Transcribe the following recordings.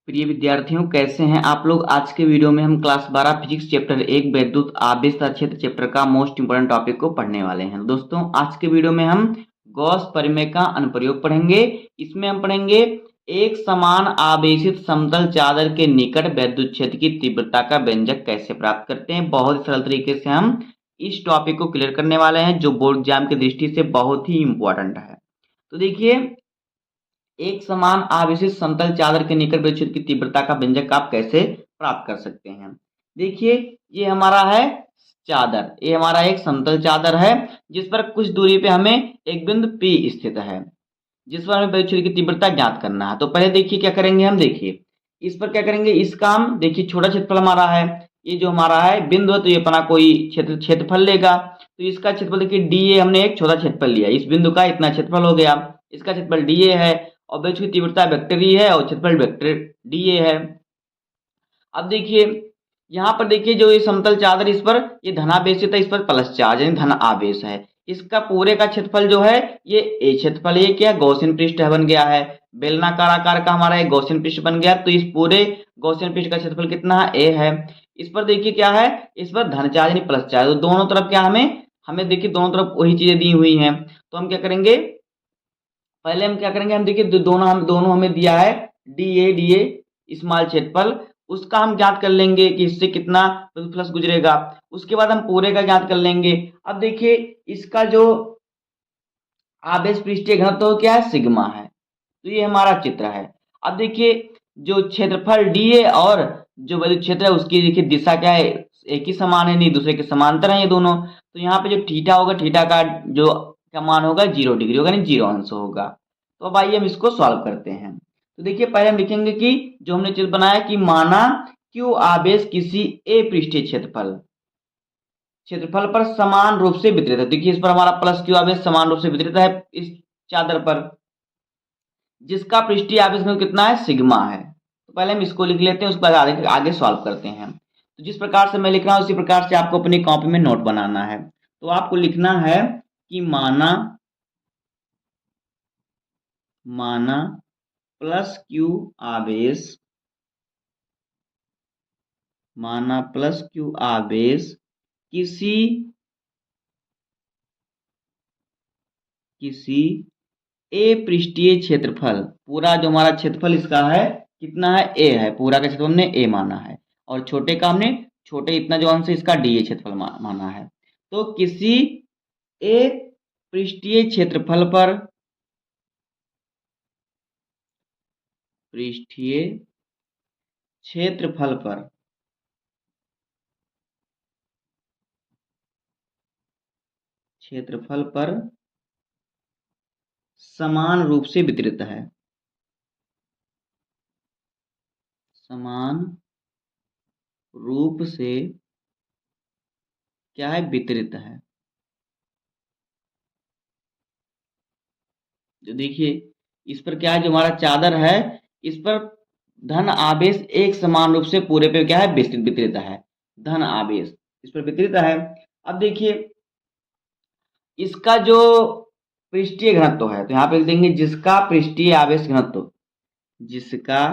प्रिय विद्यार्थियों, कैसे हैं आप लोग। आज के वीडियो में हम क्लास 12 फिजिक्स चैप्टर 1 वैद्युत आवेश तथा क्षेत्र चैप्टर का मोस्ट इंपोर्टेंट टॉपिक को पढ़ने वाले हैं। दोस्तों, आज के वीडियो में हम गॉस प्रमेय का अनुप्रयोग पढ़ेंगे। इसमें हम पढ़ेंगे एक समान आवेशित समतल चादर के निकट वैद्युत क्षेत्र की तीव्रता का व्यंजक कैसे प्राप्त करते हैं। बहुत सरल तरीके से हम इस टॉपिक को क्लियर करने वाले हैं, जो बोर्ड एग्जाम की दृष्टि से बहुत ही इंपॉर्टेंट है। तो देखिए, एक समान आवेशित समतल चादर के निकट विद्युत क्षेत्र की तीव्रता का व्यंजक आप कैसे प्राप्त कर सकते हैं। देखिए, ये हमारा है चादर, ये हमारा एक समतल चादर है जिस पर कुछ दूरी पे हमें एक बिंदु P स्थित है, जिस पर हमें विद्युत क्षेत्र की तीव्रता ज्ञात करना है। तो पहले देखिए क्या करेंगे हम। देखिए इस पर क्या करेंगे, इसका हम देखिए छोटा क्षेत्रफल हमारा है, ये जो हमारा है बिंदु है, तो ये अपना कोई क्षेत्रफल लेगा। तो इसका क्षेत्रफल देखिए DA, हमने एक छोटा क्षेत्रफल लिया, इस बिंदु का इतना क्षेत्रफल हो गया, इसका क्षेत्रफल DA है और विद्युत की तीव्रता वेक्टर E है और क्षेत्रफल वेक्टर DA है। अब देखिए यहाँ पर देखिए, जो ये समतल चादर, इस पर ये धनावेशित है, इस पर प्लस चार्ज यानी धन आवेश है। इसका पूरे का क्षेत्रफल जो है ये ए क्षेत्रफल, ये क्या गॉसियन पृष्ठ बन गया है, बेलनाकार आकार का हमारा एक गॉसियन पृष्ठ बन गया। तो इस पूरे गॉसियन पृष्ठ का क्षेत्रफल कितना है, ए है। इस पर देखिए क्या है, इस पर धन चार्ज यानी प्लस चार्ज। तो दोनों तरफ क्या हमें हमें देखिए दोनों तरफ वही चीजें दी हुई हैं। तो हम क्या करेंगे, पहले हम क्या करेंगे, हम देखिए दोनों हमें दिया है DA स्मॉल क्षेत्रफल, उसका हम ज्ञात कर लेंगे कि इससे कितना प्लस गुजरेगा। उसके बाद हम पूरे का ज्ञात कर लेंगे। अब देखिए इसका जो आवेश पृष्ठीय घनत्व क्या है, सिग्मा है। तो ये हमारा चित्र है। अब देखिए जो क्षेत्रफल DA और जो विद्युत क्षेत्र है उसकी देखिए दिशा क्या है, एक ही समान है, नहीं दूसरे के समांतर है ये दोनों। तो यहाँ पे जो थीटा होगा, थीटा का जो का मान होगा 0 डिग्री होगा, यानी 0 अंश होगा। तो अब आइए हम इसको सॉल्व करते हैं। तो देखिए पहले हम लिखेंगे कि जो हमने चित्र बनाया कि माना Q आवेश किसी A पृष्ठीय क्षेत्रफल पर समान रूप से वितरित है। देखिए इस पर हमारा प्लस Q आवेश समान रूप से वितरित है इस चादर पर, जिसका पृष्ठीय आवेश घनत्व कितना है, सिग्मा है। तो पहले हम इसको लिख लेते हैं, उसके बाद आगे सॉल्व करते हैं। तो जिस प्रकार से मैं लिख रहा हूं उसी प्रकार से आपको अपनी कॉपी में नोट बनाना है। तो आपको लिखना है कि माना प्लस Q आवेश, माना प्लस Q आवेश किसी A पृष्ठीय क्षेत्रफल, पूरा जो हमारा क्षेत्रफल इसका है कितना है, A है, पूरा का क्षेत्रफल हमने A माना है, और छोटे का हमने छोटे इतना जो अंश है इसका DA क्षेत्रफल माना है। तो किसी A पृष्ठीय क्षेत्रफल पर क्षेत्रफल पर समान रूप से वितरित है, समान रूप से क्या है, वितरित है। जो देखिए इस पर क्या है, जो हमारा चादर है इस पर धन आवेश एक समान रूप से पूरे पे क्या है, वितरित है, धन आवेश इस पर वितरित है। अब देखिए इसका जो पृष्ठीय घनत्व है, तो यहाँ पे लिख देंगे जिसका पृष्ठीय आवेश घनत्व, जिसका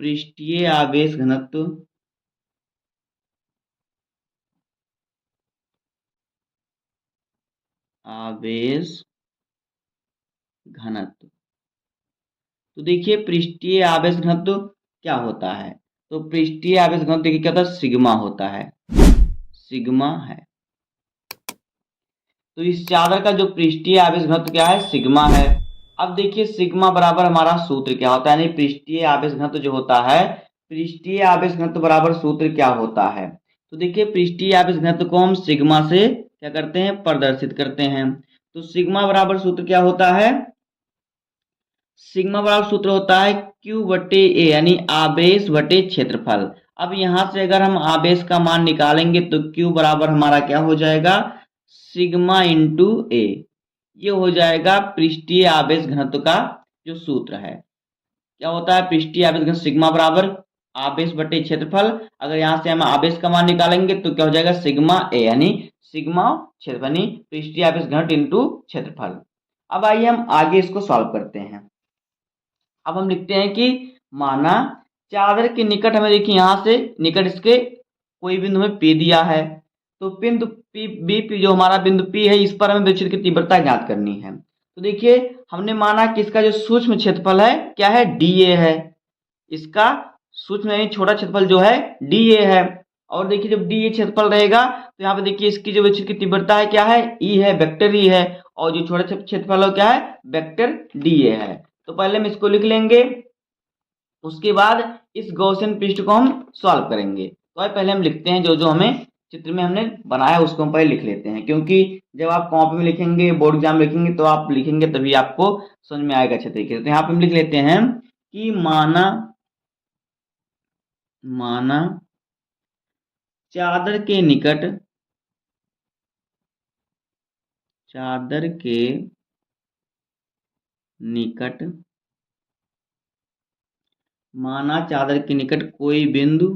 पृष्ठीय आवेश घनत्व तो देखिए पृष्ठीय आवेश घनत्व क्या होता है, तो पृष्ठीय आवेश घनत्व देखिए क्या होता है, सिग्मा होता है, सिग्मा है। तो इस चादर का जो पृष्ठीय आवेश घनत्व क्या है, सिग्मा है। अब देखिए सिग्मा बराबर हमारा सूत्र क्या होता है, यानी पृष्ठीय आवेश घनत्व जो होता है, पृष्ठीय आवेश घनत्व बराबर सूत्र क्या होता है। तो देखिए पृष्ठीय आवेश घनत्व को हम सिग्मा से क्या करते हैं, प्रदर्शित करते हैं। तो सिग्मा बराबर सूत्र क्या होता है, सिग्मा बराबर सूत्र होता है Q बटे A, यानी आवेश बटे क्षेत्रफल। अब यहां से अगर हम आवेश का मान निकालेंगे तो Q बराबर हमारा क्या हो जाएगा, सिग्मा इंटू A। ये हो जाएगा पृष्ठीय आवेश घनत्व का जो सूत्र है। क्या होता है, पृष्ठीय आवेश घनत्व सिग्मा बराबर आवेश बटे क्षेत्रफल। अगर यहां से हम आवेश का मान निकालेंगे तो क्या हो जाएगा, सिग्मा A, यानी सिग्मा क्षेत्रफल, यानी पृष्ठीय आवेश घनत्व इंटू क्षेत्रफल। अब आइए हम आगे इसको सॉल्व करते हैं। अब हम लिखते हैं कि माना चादर के निकट हमें देखिए यहाँ से निकट इसके कोई बिंदु हमें P दिया है, तो बिंदु P जो हमारा बिंदु P है इस पर हमें विक्षेप की तीव्रता ज्ञात करनी है। तो देखिए हमने माना कि इसका जो सूक्ष्म क्षेत्रफल है क्या है, dA है। इसका सूक्ष्म यानी छोटा क्षेत्रफल जो है dA है। और देखिए जब dA क्षेत्रफल रहेगा तो यहाँ पे देखिए इसकी जो विक्षेप की तीव्रता है क्या है, E है, वेक्टर E है। और जो छोटा क्षेत्रफल है क्या है, वेक्टर dA है। तो पहले हम इसको लिख लेंगे, उसके बाद इस गॉसियन पृष्ठ को हम सॉल्व करेंगे। तो पहले हम लिखते हैं जो जो हमें चित्र में हमने बनाया उसको हम पहले लिख लेते हैं, क्योंकि जब आप कॉपी में लिखेंगे, बोर्ड एग्जाम लिखेंगे तो आप लिखेंगे तभी आपको समझ में आएगा अच्छे तरीके से। तो यहाँ पे हम लिख लेते हैं कि माना माना चादर के निकट चादर के निकट माना चादर के निकट कोई बिंदु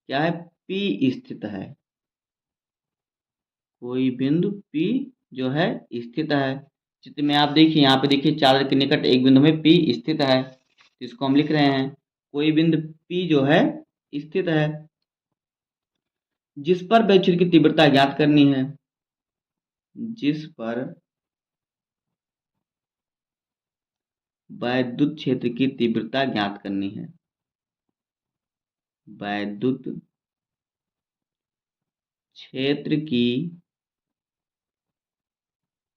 क्या है, P स्थित है। कोई बिंदु P जो है स्थित है। चित्र में आप देखिए, यहाँ पे देखिए चादर के निकट एक बिंदु में P स्थित है, तो इसको हम लिख रहे हैं कोई बिंदु P जो है स्थित है, जिस पर वैद्युत की तीव्रता ज्ञात करनी है। जिस पर वैद्युत क्षेत्र की तीव्रता ज्ञात करनी है। वैद्युत क्षेत्र की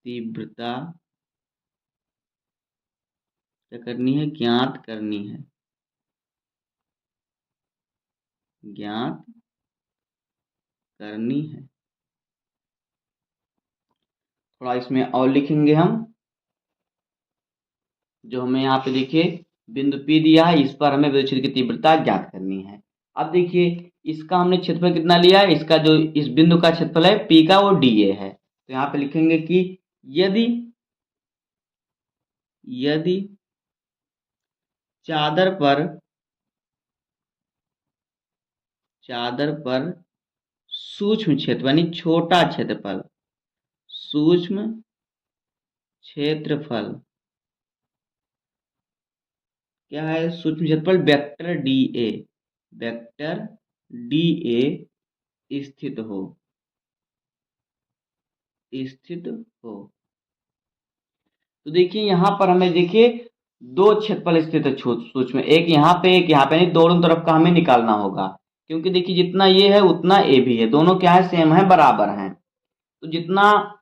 तीव्रता क्या करनी है, ज्ञात करनी है। ज्ञात करनी है। थोड़ा इसमें और लिखेंगे हम, जो हमें यहाँ पे देखिए बिंदु P दिया है, इस पर हमें विद्युत क्षेत्र की तीव्रता ज्ञात करनी है। अब देखिए इसका हमने क्षेत्रफल कितना लिया है, इसका जो इस बिंदु का क्षेत्रफल है P का वो dA है। तो यहाँ पे लिखेंगे कि यदि यदि चादर पर सूक्ष्म क्षेत्र यानी छोटा क्षेत्रफल, सूक्ष्म क्षेत्रफल क्या है, सूक्ष्म क्षेत्रफल वेक्टर dA, वेक्टर dA स्थित हो स्थित हो। तो देखिए यहाँ पर हमें देखिए दो क्षेत्रफल स्थित है सूक्ष्म, एक यहाँ पे एक यहाँ पे, यानी दोनों तरफ का हमें निकालना होगा। क्योंकि देखिए जितना ये है उतना ए भी है, दोनों क्या है, सेम है, बराबर हैं। तो जितना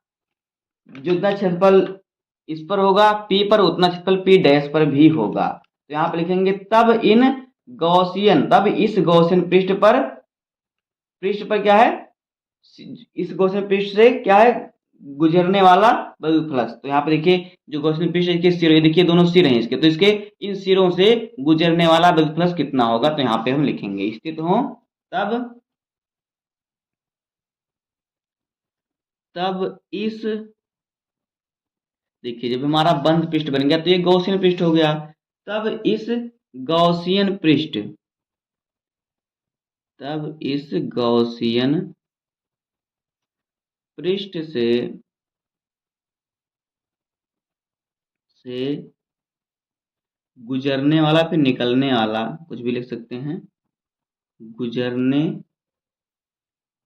जितना क्षेत्रफल इस पर होगा पी पर, उतना क्षेत्रफल पी डैश पर भी होगा। तो यहाँ पे लिखेंगे तब इस गॉसियन पृष्ठ पर क्या है, इस गॉसियन पृष्ठ से क्या है, गुजरने वाला वैद्युत फ्लक्स। तो यहाँ पे देखिए जो गॉसियन पृष्ठ के सिरे, देखिए दोनों सिर हैं इसके, तो इसके इन सिरों से गुजरने वाला वैद्युत फ्लक्स कितना होगा। तो यहाँ पे हम लिखेंगे स्थित हो तब तब इस देखिए जब हमारा बंद पृष्ठ बन गया तो ये गॉसियन पृष्ठ हो गया। तब इस गॉसियन पृष्ठ तब इस गॉसियन पृष्ठ से गुजरने वाला, फिर निकलने वाला, कुछ भी लिख सकते हैं, गुजरने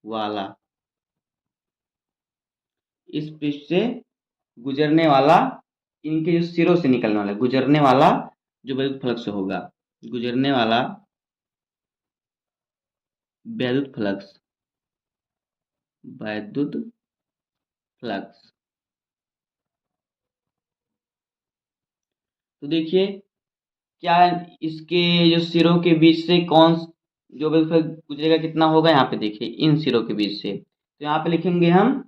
वाला, इस पृष्ठ से गुजरने वाला, इनके जो सिरों से निकलने वाला, गुजरने वाला जो वैद्युत फ्लक्स होगा, गुजरने वाला वैद्युत फ्लक्स वैद्युत फ्लक्स। तो देखिए क्या इसके जो सिरों के बीच से कौन जो वैद्युत फ्लक्स गुजरेगा कितना होगा, यहाँ पे देखिए इन सिरों के बीच से। तो यहाँ पे लिखेंगे हम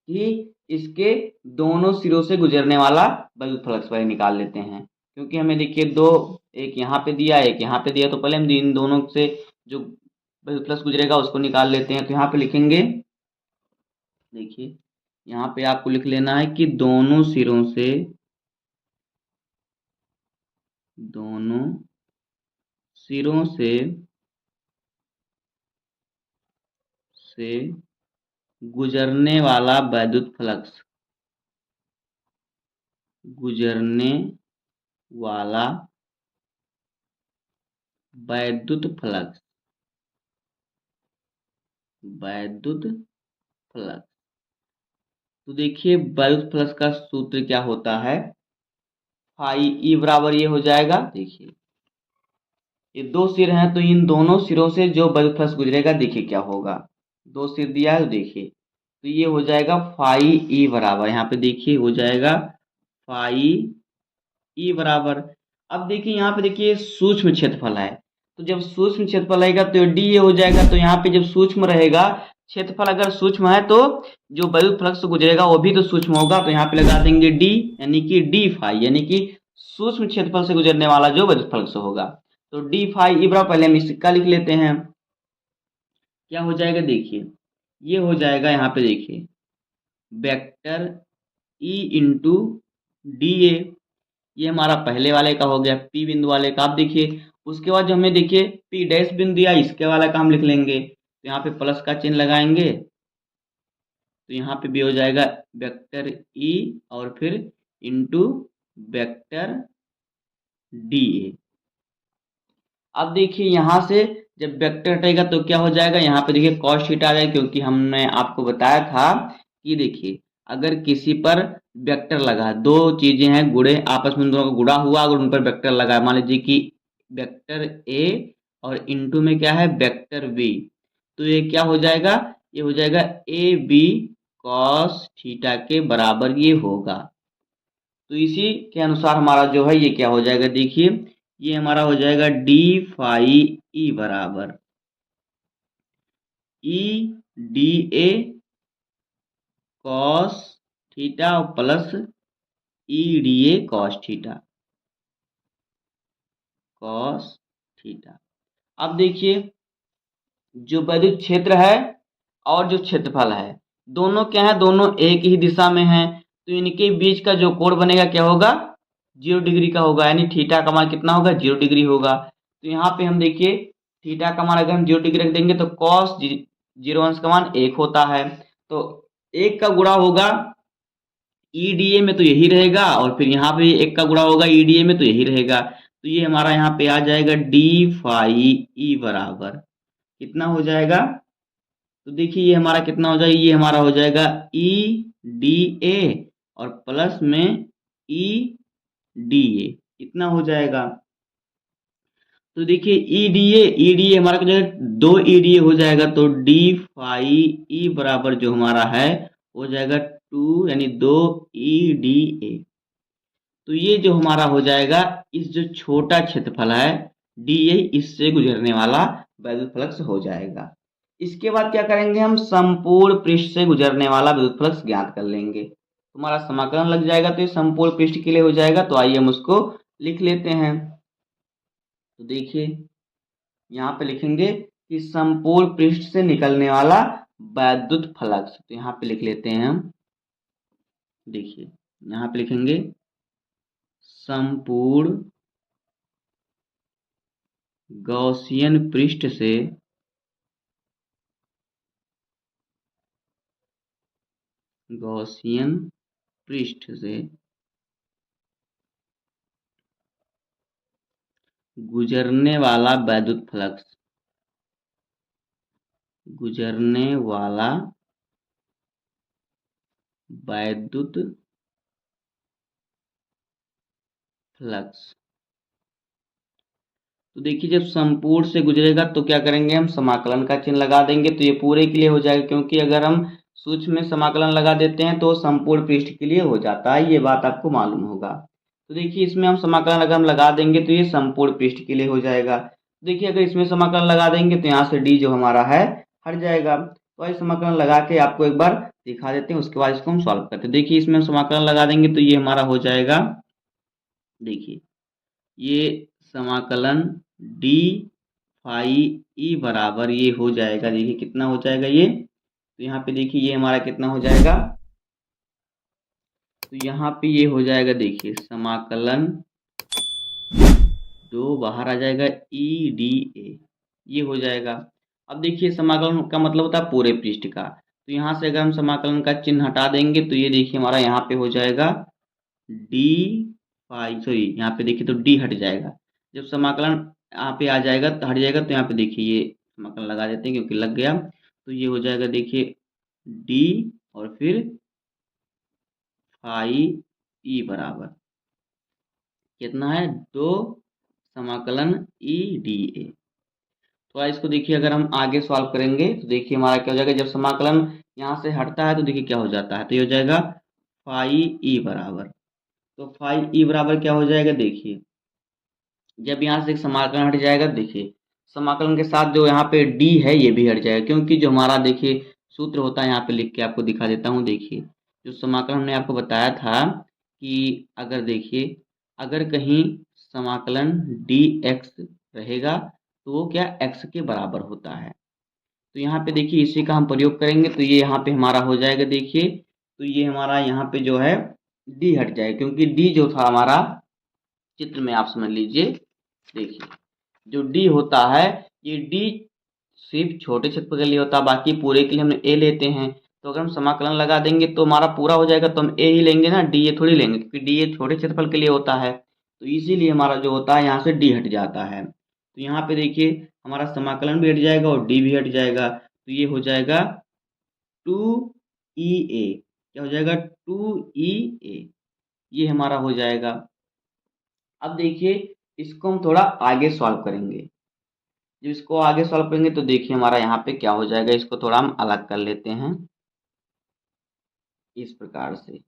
कि इसके दोनों सिरों से गुजरने वाला वैद्युत फ्लक्स पहले निकाल लेते हैं। क्योंकि हमें देखिए दो, एक यहाँ पे दिया एक यहाँ पे दिया, तो पहले हम इन दोनों से जो वैद्युत फ्लक्स गुजरेगा उसको निकाल लेते हैं। तो यहाँ पे लिखेंगे, देखिए यहाँ पे आपको लिख लेना है कि दोनों सिरों से से गुजरने वाला वैद्युत फ्लक्स, गुजरने वाला वैद्युत फ्लक्स, वैद्युत फ्लक्स। तो देखिए वैद्युत फ्लक्स का सूत्र क्या होता है, फाई ई बराबर ये हो जाएगा। देखिए ये दो सिर हैं तो इन दोनों सिरों से जो वैद्युत फ्लक्स गुजरेगा देखिए क्या होगा। दो सिर दिया है तो देखिए तो ये हो जाएगा फाई ई बराबर, यहाँ पे देखिए हो जाएगा फाई ई बराबर। अब देखिए यहाँ पे देखिए सूक्ष्म क्षेत्रफल है, तो जब सूक्ष्म क्षेत्रफल रहेगा तो डी ए हो जाएगा। तो यहाँ पे जब सूक्ष्म रहेगा क्षेत्रफल अगर सूक्ष्म है तो जो वैद्युत फ्लक्स गुजरेगा वो भी तो सूक्ष्म होगा। तो यहाँ पे लगा देंगे डी, यानी कि डी फाई, यानी कि सूक्ष्म क्षेत्रफल से गुजरने वाला जो वैद्युत फ्लक्स होगा। तो डी फाई ई बराबर, पहले हम सिक्का लिख लेते हैं। क्या हो जाएगा देखिए, ये हो जाएगा यहाँ पे देखिए vector E into D A, ये हमारा पहले वाले का हो गया, पी बिंदु वाले का। आप देखिए उसके बाद जो हमें देखिए पी डैश बिंदु दिया, इसके वाला का हम लिख लेंगे। तो यहाँ पे प्लस का चिन्ह लगाएंगे तो यहाँ पे भी हो जाएगा वेक्टर ई और फिर इंटू वेक्टर डी ए। अब देखिए यहाँ से जब वेक्टर हटेगा तो क्या हो जाएगा, यहाँ पे देखिए कॉस थीटा आ जाएगा, क्योंकि हमने आपको बताया था कि देखिए अगर किसी पर वेक्टर लगा, दो चीजें हैं गुणे, आपस में दोनों का गुणा हुआ, अगर उन पर वेक्टर लगा, मान लीजिए कि वेक्टर ए और इनटू में क्या है वेक्टर बी, तो ये क्या हो जाएगा, ये हो जाएगा ए बी कॉस थीटा के बराबर ये होगा। तो इसी के अनुसार हमारा जो है ये क्या हो जाएगा, देखिए ये हमारा हो जाएगा डी फाई ई बराबर E D A cos theta plus E D A cos theta, cos theta. अब देखिए जो वैद्युत क्षेत्र है और जो क्षेत्रफल है दोनों क्या है, दोनों एक ही दिशा में है, तो इनके बीच का जो कोण बनेगा क्या होगा, 0 डिग्री का होगा, यानी थीटा का मान कितना होगा, 0 डिग्री होगा। तो यहाँ पे हम देखिए थीटा का मान अगर हम 0 डिग्री रख देंगे तो कॉस 0 अंश का मान 1 होता है, तो 1 का गुणा होगा ईडीए में तो यही रहेगा, और फिर यहाँ पे 1 का गुणा होगा ईडीए में तो यही रहेगा। तो ये हमारा यहाँ पे आ जाएगा डी फाई ई बराबर कितना हो जाएगा, तो देखिए ये हमारा कितना हो जाएगा, ये हमारा हो जाएगा ई डी ए और प्लस में ई डी ए कितना हो जाएगा। तो देखिए ईडीए हमारा क्या जाएगा, 2 ईडीए हो जाएगा, तो डी फाई ई बराबर जो हमारा है हो जाएगा 2, यानी 2 ईडीए। तो ये जो हमारा हो जाएगा इस जो छोटा क्षेत्रफल है डीए, इससे गुजरने वाला वैद्युत फ्लक्स हो जाएगा। इसके बाद क्या करेंगे, हम संपूर्ण पृष्ठ से गुजरने वाला विद्युत फ्लक्स ज्ञात कर लेंगे। तुम्हारा समाकलन लग जाएगा तो ये संपूर्ण पृष्ठ के लिए हो जाएगा। तो आइए हम उसको लिख लेते हैं। तो देखिए यहाँ पे लिखेंगे कि संपूर्ण पृष्ठ से निकलने वाला वैद्युत फ्लक्स, तो यहाँ पे लिख लेते हैं हम। देखिए यहाँ पे लिखेंगे संपूर्ण गॉसियन पृष्ठ से गॉसियन पृष्ठ से गुजरने वाला वैद्युत फ्लक्स, गुजरने वाला वैद्युत फ्लक्स। तो देखिए जब संपूर्ण से गुजरेगा तो क्या करेंगे, हम समाकलन का चिन्ह लगा देंगे, तो ये पूरे के लिए हो जाएगा, क्योंकि अगर हम सूक्ष्म में समाकलन लगा देते हैं तो संपूर्ण पृष्ठ के लिए हो जाता है, ये बात आपको मालूम होगा। तो देखिए इसमें हम समाकलन अगर हम लगा देंगे तो ये संपूर्ण पृष्ठ के लिए हो जाएगा। देखिए अगर इसमें समाकलन लगा देंगे तो यहाँ से डी जो हमारा है हट जाएगा। तो इस समाकलन लगा के आपको एक बार दिखा देते हैं, उसके बाद इसको हम सॉल्व करते हैं। देखिए इसमें हम समाकलन लगा देंगे तो ये हमारा हो जाएगा, देखिए ये समाकलन डी फाई ई बराबर ये हो जाएगा, देखिए कितना हो जाएगा ये, तो यहाँ पे देखिए ये हमारा कितना हो जाएगा, तो यहाँ पे ये हो जाएगा, देखिए समाकलन 2 बाहर आ जाएगा ई डी ए, ये हो जाएगा। अब देखिए समाकलन का मतलब होता है पूरे पृष्ठ का, तो यहाँ से अगर हम समाकलन का चिन्ह हटा देंगे तो ये देखिए हमारा यहाँ पे हो जाएगा डी फाई, सॉरी यहाँ पे देखिए तो डी हट जाएगा। जब समाकलन यहाँ पे आ जाएगा तो हट जाएगा, तो यहाँ पे देखिए ये समाकलन लगा देते हैं क्योंकि लग गया, तो ये हो जाएगा देखिए डी और फिर फाई ई बराबर कितना है 2 समाकलन ई डी ए। तो इसको देखिए अगर हम आगे सॉल्व करेंगे तो देखिए हमारा क्या हो जाएगा, जब समाकलन यहाँ से हटता है तो देखिए क्या हो जाता है, तो ये हो जाएगा फाई ई बराबर, तो फाई ई बराबर क्या हो जाएगा देखिए, जब यहाँ से एक समाकलन हट जाएगा देखिए समाकलन के साथ जो यहाँ पे डी है ये भी हट जाएगा, क्योंकि जो हमारा देखिए सूत्र होता है यहाँ पे लिख के आपको दिखा देता हूँ। देखिए जो समाकलन हमने आपको बताया था कि अगर देखिए अगर कहीं समाकलन डी एक्स रहेगा तो वो क्या एक्स के बराबर होता है, तो यहाँ पे देखिए इसी का हम प्रयोग करेंगे, तो ये यहाँ पे हमारा हो जाएगा देखिए, तो ये हमारा यहाँ पे जो है डी हट जाएगा, क्योंकि डी जो था हमारा चित्र में आप समझ लीजिए, देखिए जो डी होता है ये डी सिर्फ छोटे क्षेत्रफल के लिए होता है, बाकी पूरे के लिए हम ए लेते हैं। तो अगर हम समाकलन लगा देंगे तो हमारा पूरा हो जाएगा, तो हम ए ही लेंगे ना, डी ए थोड़ी लेंगे, क्योंकि डी ए छोटे क्षेत्रफल के लिए होता है, तो इसीलिए हमारा जो होता है यहाँ से डी हट जाता है। तो यहाँ पे देखिए हमारा समाकलन भी हट जाएगा और डी भी हट जाएगा, तो ये हो जाएगा 2e a, क्या हो जाएगा 2e a, ये हमारा हो जाएगा। अब देखिए इसको हम थोड़ा आगे सॉल्व करेंगे, जब इसको आगे सॉल्व करेंगे तो देखिए हमारा यहाँ पे क्या हो जाएगा, इसको थोड़ा हम अलग कर लेते हैं इस प्रकार से।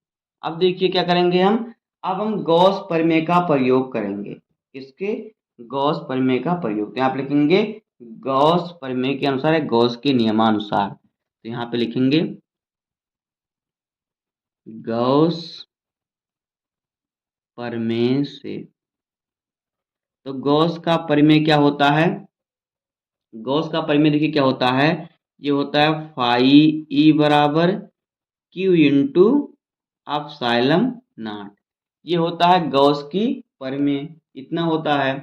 अब देखिए क्या करेंगे हम, अब हम गॉस प्रमेय का प्रयोग करेंगे, किसके, गॉस प्रमेय का प्रयोग, तो यहाँ पे लिखेंगे गॉस प्रमेय के अनुसार है, गॉस के नियमानुसार, तो यहाँ पे लिखेंगे गॉस प्रमेय से। तो गॉस का प्रमेय क्या होता है, गॉस का प्रमेय देखिए क्या होता है, ये होता है फाई ई बराबर क्यू इंटू एप्सिलॉन नॉट, ये होता है गॉस की प्रमेय, इतना होता है।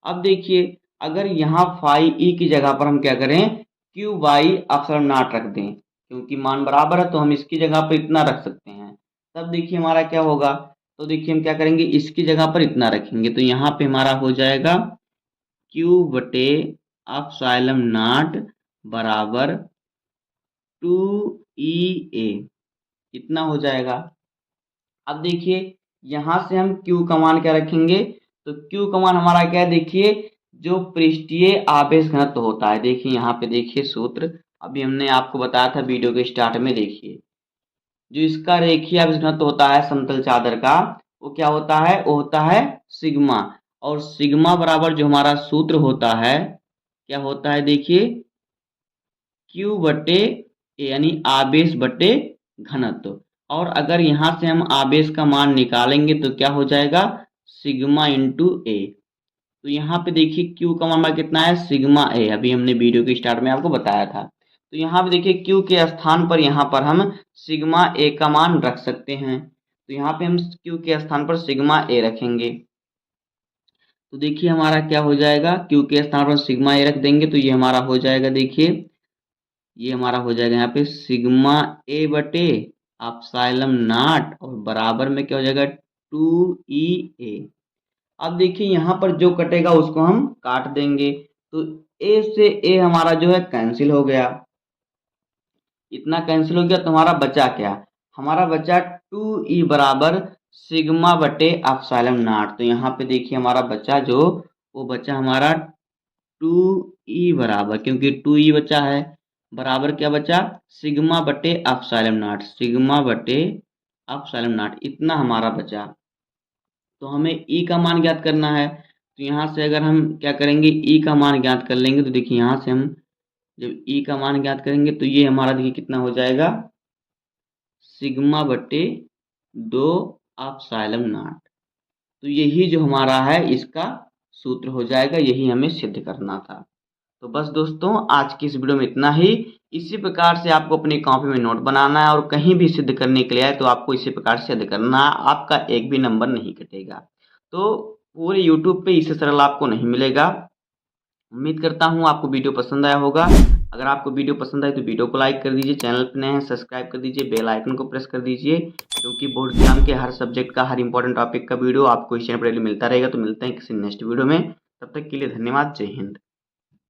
अब देखिए अगर यहाँ फाई ई की जगह पर हम क्या करें, क्यू बाई एप्सिलॉन नॉट रख दें, क्योंकि मान बराबर है तो हम इसकी जगह पर इतना रख सकते हैं, तब देखिए हमारा क्या होगा, तो देखिए हम क्या करेंगे इसकी जगह पर इतना रखेंगे, तो यहाँ पे हमारा हो जाएगा क्यू बटे एप्सिलॉन नॉट बराबर 2e a, इतना हो जाएगा। अब देखिए यहाँ से हम q का मान क्या रखेंगे, तो q का मान हमारा क्या है, देखिए जो पृष्ठीय आवेश घनत्व होता है, देखिए यहाँ पे देखिए सूत्र अभी हमने आपको बताया था वीडियो के स्टार्ट में, देखिए जो इसका रेखीय आवेश घनत्व होता है समतल चादर का, वो क्या होता है, वो होता है सिग्मा, और सिग्मा बराबर जो हमारा सूत्र होता है क्या होता है, देखिए q बटे ए, यानी आवेश बटे घनत्व, और अगर यहाँ से हम आवेश का मान निकालेंगे तो क्या हो जाएगा सिग्मा इंटू ए, तो यहाँ पे देखिए q का मान कितना है सिग्मा ए, अभी हमने वीडियो के स्टार्ट में आपको बताया था, तो यहाँ पे देखिए q के स्थान पर यहाँ पर हम सिग्मा ए का मान रख सकते हैं, तो यहाँ पे हम q के स्थान पर सिग्मा ए रखेंगे, तो देखिए हमारा क्या हो जाएगा, q के स्थान पर सिग्मा ए रख देंगे तो ये हमारा हो जाएगा, देखिए ये हमारा हो जाएगा यहाँ पे सिग्मा ए बटे एप्सिलॉन नॉट और बराबर में क्या हो जाएगा 2e a। अब देखिए यहाँ पर जो कटेगा उसको हम काट देंगे, तो a से a हमारा जो है कैंसिल हो गया, इतना कैंसिल हो गया, तो हमारा बचा क्या, हमारा बचा 2e बराबर सिग्मा बटे एप्सिलॉन नॉट, तो यहाँ पे देखिए हमारा बचा जो, वो बचा हमारा 2e बराबर, क्योंकि 2e बचा है, बराबर क्या बचा सिग्मा बटे एप्सिलॉन नॉट, सिग्मा बटे एप्सिलॉन नॉट, इतना हमारा बचा। तो हमें ई का मान ज्ञात करना है, तो यहाँ से अगर हम क्या करेंगे ई का मान ज्ञात कर लेंगे, तो देखिए यहाँ से हम जब ई का मान ज्ञात करेंगे तो ये हमारा देखिए कितना हो जाएगा सिग्मा बटे 2 एप्सिलॉन नॉट, तो यही जो हमारा है इसका सूत्र हो जाएगा, यही हमें सिद्ध करना था। तो बस दोस्तों आज की इस वीडियो में इतना ही, इसी प्रकार से आपको अपनी कॉपी में नोट बनाना है और कहीं भी सिद्ध करने के लिए आए तो आपको इसी प्रकार से सिद्ध करना है, आपका एक भी नंबर नहीं कटेगा। तो पूरे यूट्यूब पे इससे सरल आपको नहीं मिलेगा। उम्मीद करता हूँ आपको वीडियो पसंद आया होगा। अगर आपको वीडियो पसंद आए तो वीडियो को लाइक कर दीजिए, चैनल पर नए हैं सब्सक्राइब कर दीजिए, बेल आइकन को प्रेस कर दीजिए, क्योंकि बोर्ड एग्जाम के हर सब्जेक्ट का हर इंपॉर्टेंट टॉपिक का वीडियो आपको इस चैनल पर मिलता रहेगा। तो मिलते हैं किसी नेक्स्ट वीडियो में, तब तक के लिए धन्यवाद, जय हिंद।